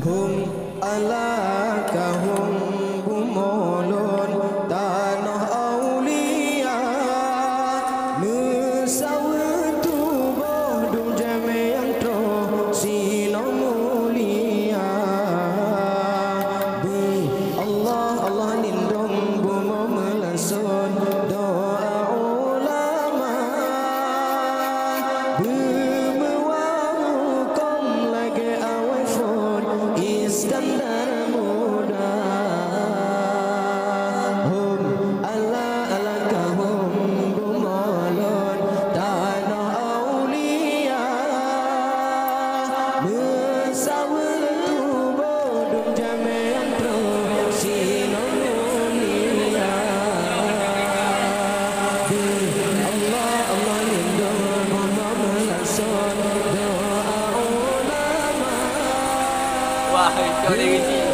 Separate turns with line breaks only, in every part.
Hum alakahum bumolon tanah aulia Nusawatu bohdum jame yang tro sino mulia Bi Allah Allah lindung bumo melasun doa ulama Bermewahukum lagi awal phone Iskandar muda Hum ala alakahum bumalon tanah aulia Bersawatu bodum jami'an pro sino mulia Allah Allah lindung bumo melasun doa ulama
Wah, itu dia kecil.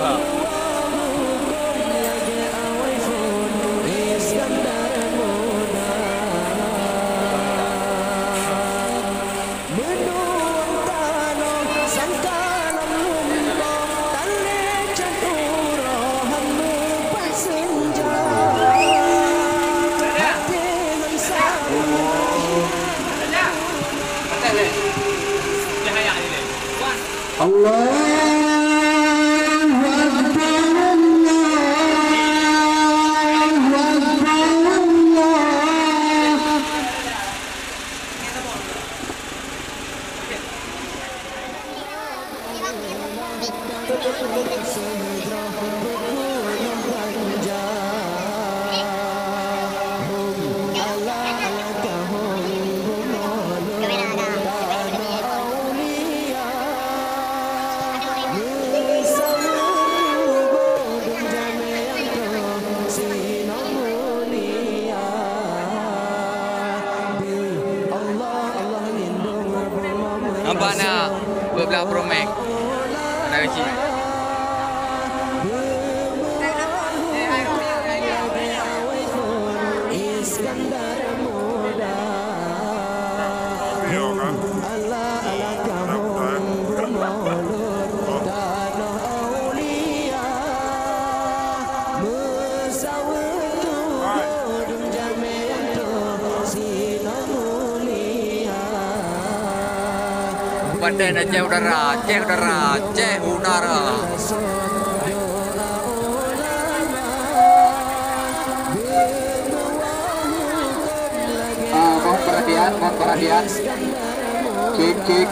Nampak nak berbelah promek. Anak kecil.
Iskandar muda Allah alakahum bumolon tanah aulia Bersawatu bodum jami'an pro sino mulia
Badan cek udara, cek udara, cek udara.
Mohon perhatian. Cik.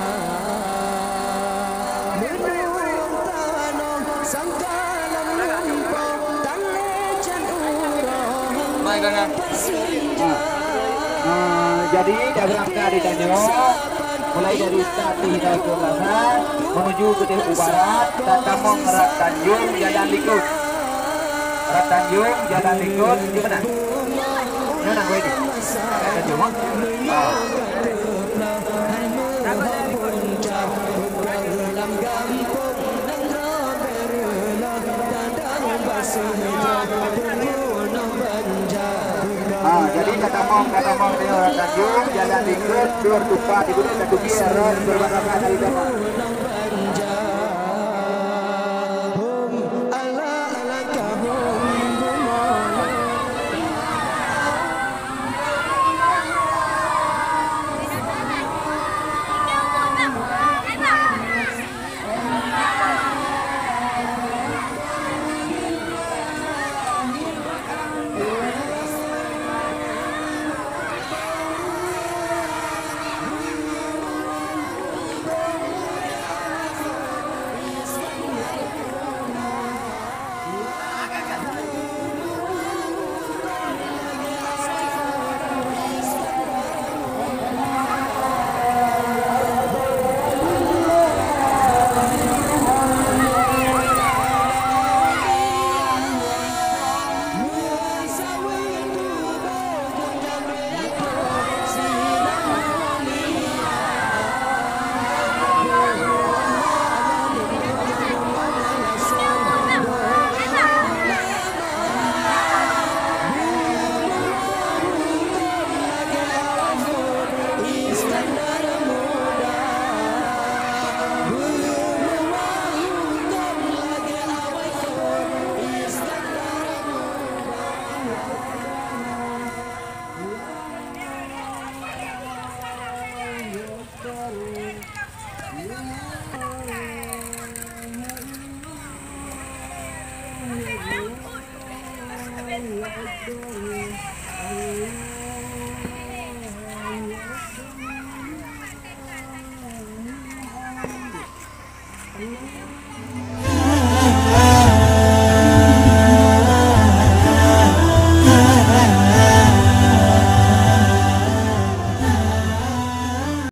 Baik kan?
Jadi diagram di Tanjung mulai dari stasiun Hidayatullah Plaza menuju ke Tehu Barat dan Tamong Rat Tanjung Jalan Likut. Rat Tanjung Jalan Likut di mana? Mana gue ini? Tanjung. Jadi kata mong di Rat Tanjung Jalan Likut dua tupa di gunung satu biar berbatasan dari depan.